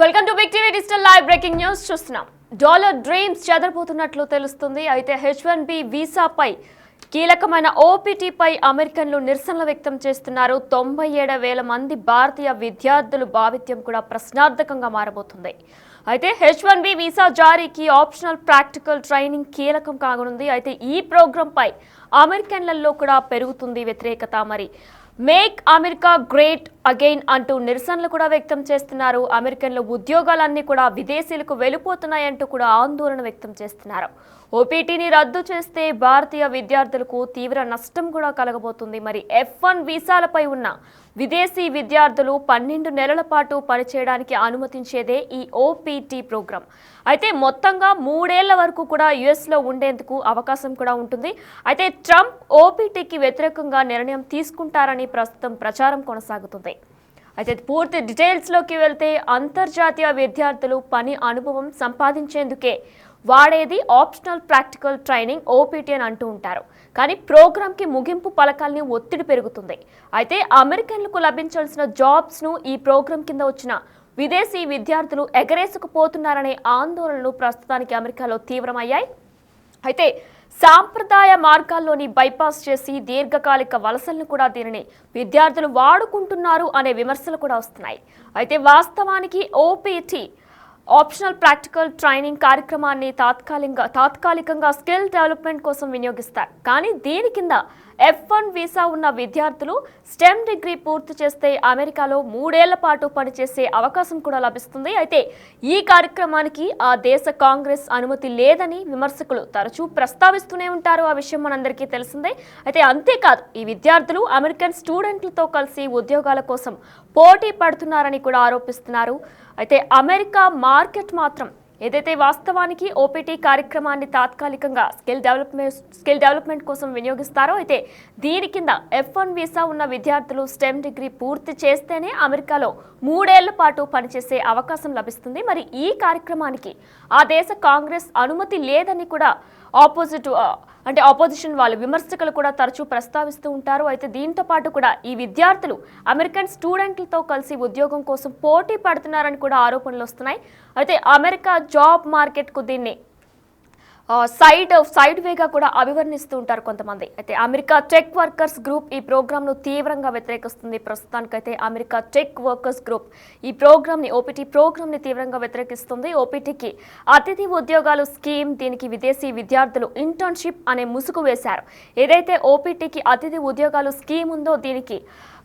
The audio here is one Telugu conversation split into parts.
Welcome to big TV digital live breaking news చూస్తున్నాం. డాలర్ డ్రీమ్స్ చెదరబోతున్నట్లు తెలుస్తుంది. అయితే H1B వీసాపై కీలకమైన OPT పై అమెరికన్లు నిరసనలు వ్యక్తం చేస్తున్నారు. 97,000 మంది భారతీయ విద్యార్థులు భావిత్యం కూడా ప్రశ్నార్థకంగా మారబోతుంది. అయితే H1B వీసా జారీకి ఆప్షనల్ ప్రాక్టికల్ ట్రైనింగ్ కీలకం కానుంది. అయితే ఈ ప్రోగ్రాం పై అమెరికన్లలో కూడా పెరుగుతుంది వ్యతిరేకత. మరి మేక్ అమెరికా గ్రేట్ అగైన్ అంటూ నిరసనలు కూడా వ్యక్తం చేస్తున్నారు. అమెరికన్ల ఉద్యోగాలన్నీ కూడా విదేశీయులకు వెళ్ళిపోతున్నాయంటూ కూడా ఆందోళన వ్యక్తం చేస్తున్నారు. OPTని రద్దు చేస్తే భారతీయ విద్యార్థులకు తీవ్ర నష్టం కూడా కలగబోతుంది. మరి F1 వీసాలపై ఉన్న విదేశీ విద్యార్థులు 12 నెలల పాటు పనిచేయడానికి అనుమతించేదే ఈ OPT ప్రోగ్రాం. అయితే మొత్తంగా 3 ఏళ్ల వరకు కూడా US లో ఉండేందుకు అవకాశం కూడా ఉంటుంది. అయితే ట్రంప్ OPTకి వ్యతిరేకంగా నిర్ణయం తీసుకుంటారని ప్రస్తుతం ప్రచారం కొనసాగుతుంది. అయితే పూర్తి డీటెయిల్స్లోకి వెళ్తే అంతర్జాతీయ విద్యార్థులు పని అనుభవం సంపాదించేందుకే వాడేది ఆప్షనల్ ప్రాక్టికల్ ట్రైనింగ్ OPT అని అంటూ ఉంటారు. కానీ ప్రోగ్రాంకి ముగింపు పలకాలని ఒత్తిడి పెరుగుతుంది. అయితే అమెరికన్లకు లభించాల్సిన జాబ్స్ను ఈ ప్రోగ్రాం కింద వచ్చిన విదేశీ విద్యార్థులు ఎగరేసుకుపోతున్నారనే ఆందోళనలు ప్రస్తుతానికి అమెరికాలో తీవ్రమయ్యాయి. అయితే సాంప్రదాయ మార్గాల్లోని బైపాస్ చేసి దీర్ఘకాలిక వలసలను కూడా దీనిని విద్యార్థులు వాడుకుంటున్నారు అనే విమర్శలు కూడా వస్తున్నాయి. అయితే వాస్తవానికి OPT ఆప్షనల్ ప్రాక్టికల్ ట్రైనింగ్ కార్యక్రమాన్ని తాత్కాలికంగా స్కిల్ డెవలప్మెంట్ కోసం వినియోగిస్తారు. కానీ దీని కింద F1 వీసా ఉన్న విద్యార్థులు స్టెమ్ డిగ్రీ పూర్తి చేస్తే అమెరికాలో 3 ఏళ్ల పాటు పనిచేసే అవకాశం కూడా లభిస్తుంది. అయితే ఈ కార్యక్రమానికి ఆ దేశ కాంగ్రెస్ అనుమతి లేదని విమర్శకులు తరచూ ప్రస్తావిస్తూనే ఉంటారు. ఆ విషయం మనందరికీ తెలిసిందే. అయితే అంతేకాదు ఈ విద్యార్థులు అమెరికన్ స్టూడెంట్లతో కలిసి ఉద్యోగాల కోసం పోటీ పడుతున్నారని కూడా ఆరోపిస్తున్నారు. అయితే అమెరికా మార్కెట్ మాత్రం ఏదైతే వాస్తవానికి OPT కార్యక్రమాన్ని తాత్కాలికంగా స్కిల్ డెవలప్మెంట్ కోసం వినియోగిస్తారో అయితే దీని కింద F1 వీసా ఉన్న విద్యార్థులు స్టెమ్ డిగ్రీ పూర్తి చేస్తేనే అమెరికాలో 3 ఏళ్ల పాటు పనిచేసే అవకాశం లభిస్తుంది. మరి ఈ కార్యక్రమానికి ఆ దేశ కాంగ్రెస్ అనుమతి లేదని కూడా ఆపోజిషన్ వాళ్ళు విమర్శకులు కూడా తరచూ ప్రస్తావిస్తూ ఉంటారు. అయితే దీంతో పాటు కూడా ఈ విద్యార్థులు అమెరికన్ స్టూడెంట్లతో కలిసి ఉద్యోగం కోసం పోటీ పడుతున్నారని కూడా ఆరోపణలు వస్తున్నాయి. అయితే అమెరికా జాబ్ మార్కెట్కు దీన్ని సైడ్ వేగా కూడా అభివర్ణిస్తూ ఉంటారు కొంతమంది. అయితే అమెరికా టెక్ వర్కర్స్ గ్రూప్ ఈ ప్రోగ్రాంను తీవ్రంగా వ్యతిరేకిస్తుంది. ప్రస్తుతానికైతే అమెరికా టెక్ వర్కర్స్ గ్రూప్ ఈ OPT ప్రోగ్రామ్ని తీవ్రంగా వ్యతిరేకిస్తుంది. OPTకి అతిథి ఉద్యోగాలు స్కీమ్, దీనికి విదేశీ విద్యార్థులు ఇంటర్న్షిప్ అనే ముసుగు వేశారు. ఏదైతే OPTకి అతిథి ఉద్యోగాలు స్కీమ్ ఉందో దీనికి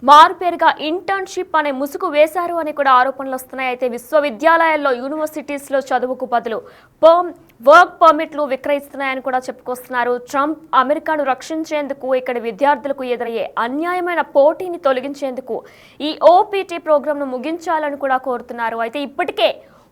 మారుపేరుగా ఇంటర్న్షిప్ అనే ముసుగు వేశారు అని కూడా ఆరోపణలు వస్తున్నాయి. అయితే విశ్వవిద్యాలయాల్లో యూనివర్సిటీస్లో చదువుకు బదులు వర్క్ పర్మిట్లు విక్రయిస్తున్నాయని కూడా చెప్పుకొస్తున్నారు. ట్రంప్ అమెరికాను రక్షించేందుకు ఇక్కడ విద్యార్థులకు ఎదురయ్యే అన్యాయమైన పోటీని తొలగించేందుకు ఈ OPT ప్రోగ్రాంను ముగించాలని కూడా కోరుతున్నారు. అయితే ఇప్పటికే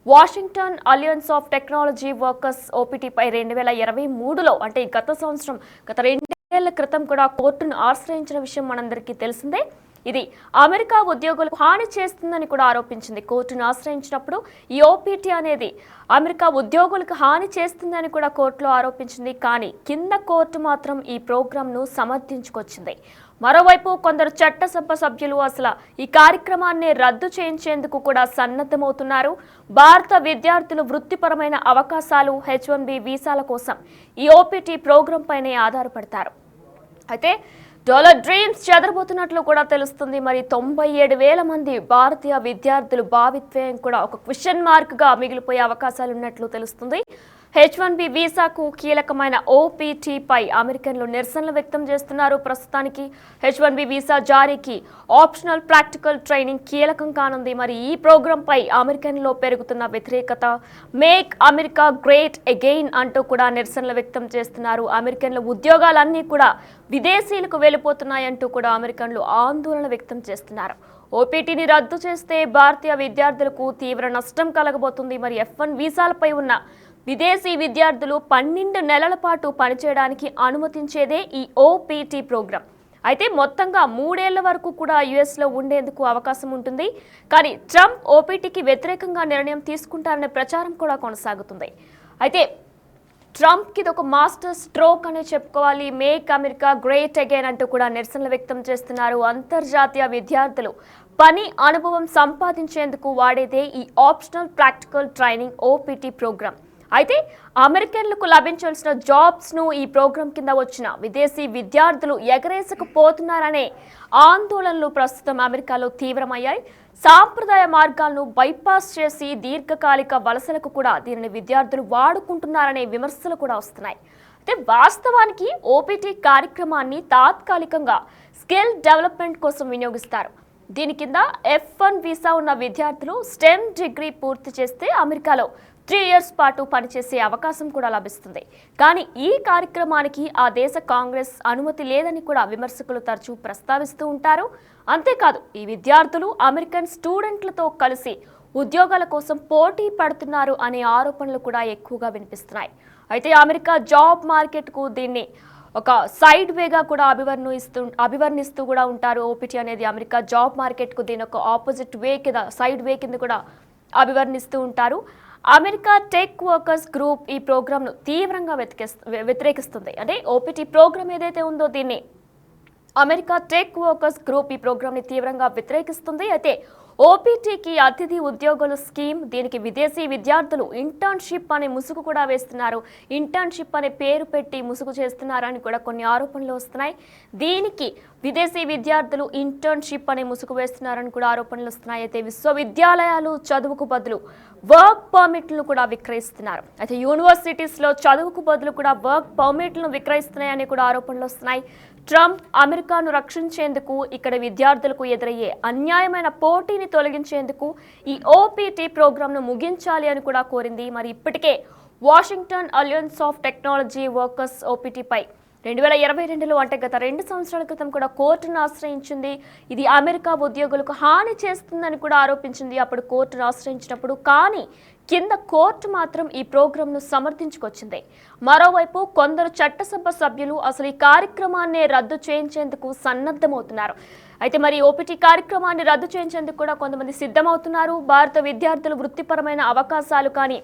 Washington Alliance of Technology workers OPT పై 2023లో అంటే గత 2 ఏళ్ల క్రితం కూడా కోర్టును ఆశ్రయించిన విషయం మనందరికీ తెలిసిందే. ఇది అమెరికా ఉద్యోగులకు హాని చేస్తుందని కూడా ఆరోపించింది. కోర్టును ఆశ్రయించినప్పుడు ఈ OPT అనేది అమెరికా ఉద్యోగులకు హాని చేస్తుందని కూడా కోర్టులో ఆరోపించింది. కానీ కింద కోర్టు మాత్రం ఈ ప్రోగ్రాంను సమర్థించుకొచ్చింది. మరోవైపు కొందరు చట్టసభ సభ్యులు అసలు ఈ కార్యక్రమాన్ని రద్దు చేయించేందుకు కూడా సన్నద్ధమవుతున్నారు. భారత విద్యార్థులు వృత్తిపరమైన అవకాశాలు H1B వీసాల కోసం ఈ OPT ప్రోగ్రాం పైనే ఆధారపడతారు. అయితే డాలర్ డ్రీమ్స్ చెదరబోతున్నట్లు కూడా తెలుస్తుంది. మరి 97,000 మంది భారతీయ విద్యార్థులు భావిత్వం కూడా ఒక క్వశ్చన్ మార్క్గా మిగిలిపోయే అవకాశాలు ఉన్నట్లు తెలుస్తుంది. H1B వీసాకు కీలకమైన OPT పై అమెరికన్లు నిరసనలు వ్యక్తం చేస్తున్నారు. ప్రస్తుతానికి H1B వీసా జారీకి ఆప్షనల్ ప్రాక్టికల్ ట్రైనింగ్ కీలకం కానుంది. మరి ఈ ప్రోగ్రాంపై అమెరికన్లో పెరుగుతున్న వ్యతిరేకత, మేక్ అమెరికా గ్రేట్ అగైన్ అంటూ కూడా నిరసనలు వ్యక్తం చేస్తున్నారు. అమెరికన్ల ఉద్యోగాలన్నీ కూడా విదేశీయులకు వెళ్ళిపోతున్నాయంటూ కూడా అమెరికన్లు ఆందోళన వ్యక్తం చేస్తున్నారు. OPTని రద్దు చేస్తే భారతీయ విద్యార్థులకు తీవ్ర నష్టం కలగబోతుంది. మరి F1 వీసాలపై ఉన్న విదేశీ విద్యార్థులు 12 నెలల పాటు పనిచేయడానికి అనుమతించేదే ఈ OPT ప్రోగ్రాం. అయితే మొత్తంగా 3 ఏళ్ల వరకు కూడా US లో ఉండేందుకు అవకాశం ఉంటుంది. కానీ ట్రంప్ OPTకి వ్యతిరేకంగా నిర్ణయం తీసుకుంటారనే ప్రచారం కూడా కొనసాగుతుంది. అయితే ట్రంప్కి ఇది ఒక మాస్టర్ స్ట్రోక్ అనే చెప్పుకోవాలి. మేక్ అమెరికా గ్రేట్ అగైన్ అంటూ కూడా నిరసనలు వ్యక్తం చేస్తున్నారు. అంతర్జాతీయ విద్యార్థులు పని అనుభవం సంపాదించేందుకు వాడేదే ఈ optional practical training OPT program. అయితే అమెరికన్లకు లభించాల్సిన జాబ్స్ను ఈ ప్రోగ్రాం కింద వచ్చిన విదేశీ విద్యార్థులు ఎగరేసుకుపోతున్నారనే ఆందోళనలు ప్రస్తుతం అమెరికాలో తీవ్రమయ్యాయి. సాంప్రదాయ మార్గాలను బైపాస్ చేసి దీర్ఘకాలిక వలసలకు కూడా దీనిని విద్యార్థులు వాడుకుంటున్నారనే విమర్శలు కూడా వస్తున్నాయి. అయితే వాస్తవానికి ఓపీటీ కార్యక్రమాన్ని తాత్కాలికంగా స్కిల్ డెవలప్మెంట్ కోసం వినియోగిస్తారు. దీని కింద F1 వీసా ఉన్న విద్యార్థులు స్టెమ్ డిగ్రీ పూర్తి చేస్తే అమెరికాలో 3 years పాటు పనిచేసే అవకాశం కూడా లభిస్తుంది. కానీ ఈ కార్యక్రమానికి ఆ దేశ కాంగ్రెస్ అనుమతి లేదని కూడా విమర్శకులు తరచూ ప్రస్తావిస్తూ ఉంటారు. అంతేకాదు ఈ విద్యార్థులు అమెరికన్ స్టూడెంట్లతో కలిసి ఉద్యోగాల కోసం పోటీ పడుతున్నారు అనే ఆరోపణలు కూడా ఎక్కువగా వినిపిస్తున్నాయి. అయితే అమెరికా జాబ్ మార్కెట్కు దీన్ని ఒక సైడ్ వేగా కూడా అభివర్ణిస్తూ కూడా ఉంటారు. ఓపీటీ అనేది అమెరికా జాబ్ మార్కెట్కు దీని ఒక ఆపోజిట్ వే కింద సైడ్ వే కింద కూడా అభివర్ణిస్తూ ఉంటారు. అమెరికా టెక్ వర్కర్స్ గ్రూప్ ఈ ప్రోగ్రామ్ను తీవ్రంగా వ్యతిరేకిస్తుంది. అంటే ఓపీటీ ప్రోగ్రామ్ ఏదైతే ఉందో దీన్ని అమెరికా టెక్ వర్కర్స్ గ్రూప్ ఈ ప్రోగ్రామ్ని తీవ్రంగా వ్యతిరేకిస్తుంది. అయితే ఓపీటీకి అతిథి ఉద్యోగుల స్కీమ్, దీనికి విదేశీ విద్యార్థులు ఇంటర్న్షిప్ అనే ముసుగు కూడా వేస్తున్నారు. ఇంటర్న్షిప్ అనే పేరు పెట్టి ముసుగు చేస్తున్నారని కూడా కొన్ని ఆరోపణలు వస్తున్నాయి. దీనికి విదేశీ విద్యార్థులు ఇంటర్న్షిప్ అనే ముసుగు వేస్తున్నారని కూడా ఆరోపణలు వస్తున్నాయి. అయితే విశ్వవిద్యాలయాలు చదువుకు బదులు వర్క్ పర్మిట్లను కూడా విక్రయిస్తున్నారు. అయితే యూనివర్సిటీస్లో చదువుకు బదులు కూడా వర్క్ పర్మిట్లను విక్రయిస్తున్నాయని కూడా ఆరోపణలు వస్తున్నాయి. ట్రంప్ అమెరికాను రక్షించేందుకు ఇక్కడ విద్యార్థులకు ఎదురయ్యే అన్యాయమైన పోటీని తొలగించేందుకు ఈ ఓపీటీ ప్రోగ్రాంను ముగించాలి అని కూడా కోరింది. మరి ఇప్పటికే Washington Alliance of Technology Workers ఓపీటీపై 2022లో అంటే గత 2 సంవత్సరాల క్రితం కూడా కోర్టును ఆశ్రయించింది. ఇది అమెరికా ఉద్యోగులకు హాని చేస్తుందని కూడా ఆరోపించింది అప్పుడు కోర్టును ఆశ్రయించినప్పుడు. కానీ కింద కోర్టు మాత్రం ఈ ప్రోగ్రాంను సమర్థించుకొచ్చింది. మరోవైపు కొందరు చట్టసభ సభ్యులు అసలు ఈ కార్యక్రమాన్ని రద్దు చేయించేందుకు సన్నద్ధమవుతున్నారు. అయితే మరి ఓపీటీ కార్యక్రమాన్ని రద్దు చేయించేందుకు కూడా కొంతమంది సిద్ధమవుతున్నారు. భారత విద్యార్థులు వృత్తిపరమైన అవకాశాలు కానీ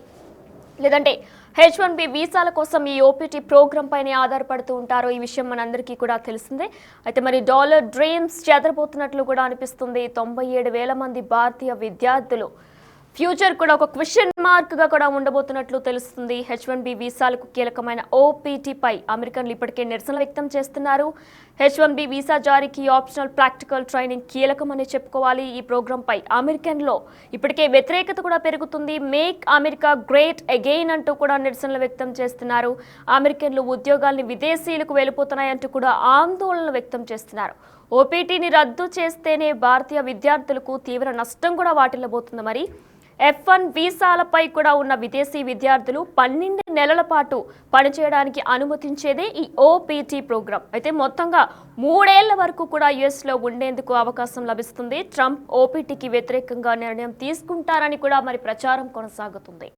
లేదంటే H1B వీసాల కోసం ఈ ఓపీటీ ప్రోగ్రామ్ పైనే ఆధారపడుతూ ఉంటారు. ఈ విషయం మనందరికీ కూడా తెలిసిందే. అయితే మరి డాలర్ డ్రీమ్స్ చెదరబోతున్నట్లు కూడా అనిపిస్తుంది. 97,000 మంది భారతీయ విద్యార్థులు ఫ్యూచర్ కూడా ఒక క్వశ్చన్ మార్క్గా కూడా ఉండబోతున్నట్లు తెలుస్తుంది. H1B వీసాలకు కీలకమైన ఓపీటీపై అమెరికన్లు ఇప్పటికే నిరసన వ్యక్తం చేస్తున్నారు. H1B వీసా జారీకి ఆప్షనల్ ప్రాక్టికల్ ట్రైనింగ్ కీలకమని చెప్పుకోవాలి. ఈ ప్రోగ్రాంపై అమెరికన్లో ఇప్పటికే వ్యతిరేకత కూడా పెరుగుతుంది. మేక్ అమెరికా గ్రేట్ అగైన్ అంటూ కూడా నిరసనలు వ్యక్తం చేస్తున్నారు. అమెరికన్లు ఉద్యోగాల్ని విదేశీయులకు వెళ్ళిపోతున్నాయంటూ కూడా ఆందోళనలు వ్యక్తం చేస్తున్నారు. ఓపీటీని రద్దు చేస్తేనే భారతీయ విద్యార్థులకు తీవ్ర నష్టం కూడా వాటిల్లబోతుంది. మరి F1 వీసాలపై కూడా ఉన్న విదేశీ విద్యార్థులు 12 నెలల పాటు పనిచేయడానికి అనుమతించేదే ఈ ఓపీటీ ప్రోగ్రాం. అయితే మొత్తంగా 3 ఏళ్ల వరకు కూడా యుఎస్లో ఉండేందుకు అవకాశం లభిస్తుంది. ట్రంప్ ఓపీటీకి వ్యతిరేకంగా నిర్ణయం తీసుకుంటారని కూడా మరి ప్రచారం కొనసాగుతుంది.